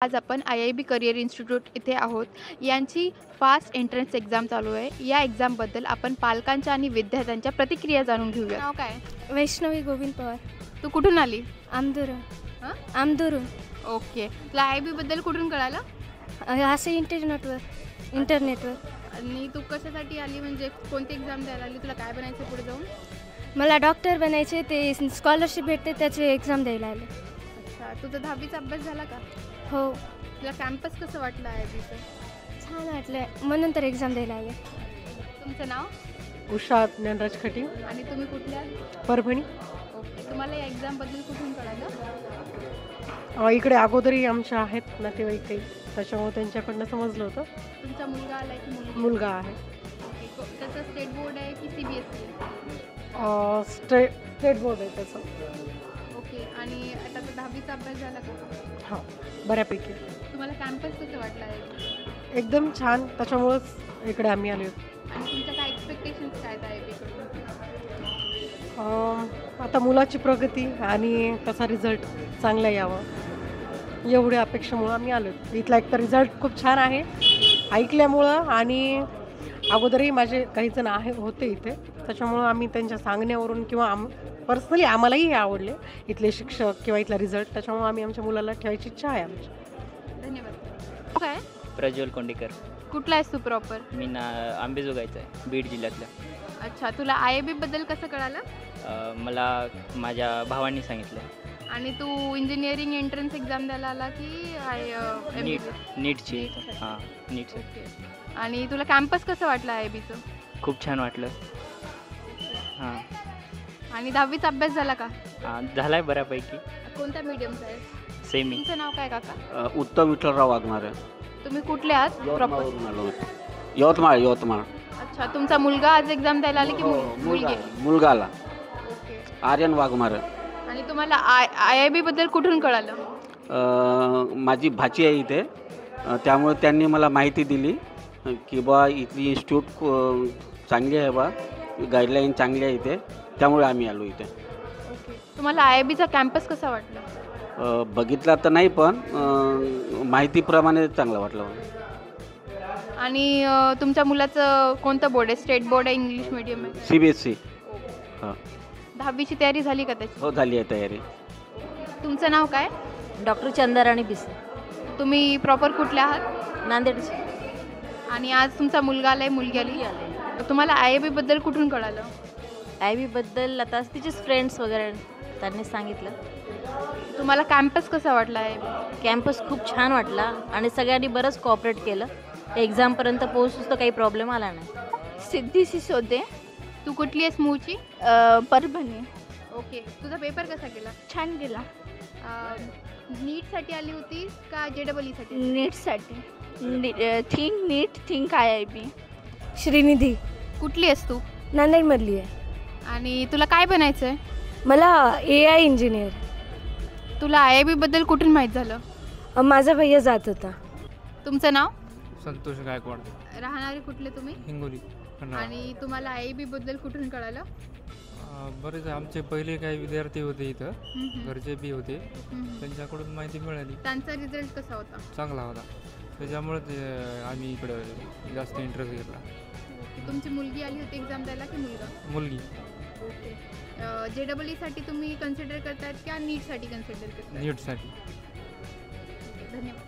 आज आपण IIB career institute इथे आहोत. यांची फास्ट एंट्रन्स एक्झाम चालू आहे. या एक्झामबद्दल आपण पालकांच्या आणि विद्यार्थ्यांच्या प्रतिक्रिया जाणून घेऊया. नाव काय? वैष्णवी गोविंद पवार. तू कुठून आली? आमदुरून. हां? आमदुरून. ओके. तुला IIB बद्दल कुठून कळालं? असं इंटरनेटवर. आणि तू कशासाठी आली, म्हणजे कोणती एक्झाम द्यायला आली? तुला काय बनायचं पुढे जाऊन? मला डॉक्टर बनायचे, ते स्कॉलरशिप भेटते त्याची एक्झाम द्यायला आले. अच्छा. तुझा 10वीचा अभ्यास झाला का? हो. तुला कॅम्पस कसं वाटलं IIBचं? छान वाटलं म्हणून तर एक्झाम द्यायला आले. तुमचं नाव? उषा ज्ञानराज खटी, आणि तुम्ही कुठल्या? परभणी. ओके. तुम्हाला या एक्झामबद्दल कुठून कळालं? इकडे अगोदरही आमच्या आहेत नातेवाईक काही, त्याच्यामुळे त्यांच्याकडनं समजलं होतं. तुमचा मुलगा आला आहे की मुलगी? मुलगा आहे. ओके. त्याचं स्टेट बोर्ड आहे की CBSE? स्टेट बोर्ड आहे त्याचं. ओके. आणि आता 10वीचा अभ्यास झाला का? हां, बऱ्यापैकी. तुम्हाला कॅम्पस कसं वाटलं आहे? एकदम छान, त्याच्यामुळंच इकडे आम्ही आलो आहोत. आणि तुमच्या काय एक्सपेक्टेशन्स काय आहेत IIB कडून? आता मुलाची प्रगती आणि त्याचा रिझल्ट चांगला यावा, एवढ्या अपेक्षेमुळं आम्ही आलो आहोत. इथला एक तर रिझल्ट खूप छान आहे ऐकल्यामुळं, आणि अगोदरही माझे काही जण होते इथे, त्याच्यामुळं आम्ही त्यांच्या सांगण्यावरून किंवा पर्सनली आम्हालाही हे आवडले इथले शिक्षक किंवा इथला रिझल्ट, त्याच्यामुळं आम्ही आमच्या मुलाला ठेवायची इच्छा आहे आमची. धन्यवाद. काय? प्रज्वल कोंडेकर. कुठला आहेस तू प्रॉपर? मी आंबेजोगाईचा आहे, बीड जिल्ह्यातला. अच्छा. तुला IIB बद्दल कसं कळालं? मला माझ्या भावांनी सांगितलं. आणि तू इंजिनिअरिंग एंट्रन्स एक्झाम द्यायला आला की नीटची. हां, नीटची. ओके. आणि तुला कॅम्पस कसं वाटलं IIBचं? खूप छान वाटलं. हां. आणि 10वीचा अभ्यास झाला का? झाला आहे बऱ्यापैकी. कोणत्या मीडियमचा आहे? सेमी. तुमचं नाव काय काका? उत्तम विठ्ठलराव वाघमारे. तुम्ही कुठले आहात प्रॉपर? यवतमाळवरून आलो होतो. यवतमाळ. अच्छा. तुमचा मुलगा आज एक्झाम द्यायला आले की मुलगी? मुलगा आला. ओके. आर्यन वाघमारे. आणि तुम्हाला IIB बद्दल कुठून कळालं? माझी भाची आहे इथे, त्यामुळे त्यांनी मला माहिती दिली की बा इथली इन्स्टिट्यूट चांगली आहे, बा गाईडलाईन चांगली आहे इथे, त्यामुळे आम्ही आलो इथे. ओके. तुम्हाला IIBचा कॅम्पस कसा वाटला? बघितला तर नाही, पण माहितीप्रमाणे चांगलं वाटलं मला. आणि तुमच्या मुलाचं कोणतं बोर्ड आहे? स्टेट बोर्ड आहे, इंग्लिश मीडियम आहे? CBSE. हां. 10वीची तयारी झाली का त्याची? हो, झाली आहे तयारी. तुमचं नाव काय? डॉक्टर चंद्राराणी बिसे, तुम्ही प्रॉपर कुठले आहात? नांदेडचे. आणि आज तुमचा मुलगा आलाय, मुलगी आली? तुम्हाला IIB बद्दल कुठून कळालं? IIB बद्दल आता तिचेच फ्रेंड्स वगैरे त्यांनी सांगितलं. तुम्हाला कॅम्पस कसा वाटला IIB? कॅम्पस खूप छान वाटला आणि सगळ्यांनी बरंच कोऑपरेट केलं. एक्झामपर्यंत पोहोचूच तर काही प्रॉब्लेम आला नाही. सिद्धी सिसोदे. तू कुठली आहेस मूळची? परभणी. ओके. तुझा पेपर कसा गेला? छान गेला. नीटसाठी आली होतीस का JEE साठी? नीटसाठी. Think IIB. श्रीनिधी. कुठली आहेस तू? नांदेडमधली आहे. आणि तुला काय बनायचं आहे? मला AI इंजिनियर. तुला IIB बद्दल कुठून माहीत झालं? माझा भैया जात होता. तुमचं नाव? संतोष गायकवाड. राहणारे कुठले तुम्ही? हिंगोली. आणि तुम्हाला IIB बद्दल कुठून कळालं? बरेच आमचे पहिले काही विद्यार्थी होते इथं, घरचे बी होते, त्यांच्याकडून माहिती मिळाली. त्यांचा रिझल्ट कसा होता? चांगला होता, त्याच्यामुळे आम्ही इकडं जास्त इंटरेस्ट घेतला. तुमची मुलगी आली होती एक्झाम द्यायला की मुलगा? मुलगी. ओके. JEE साठी तुम्ही कन्सिडर करतायत का नीटसाठी कन्सिडर करताय? नीटसाठी. धन्यवाद.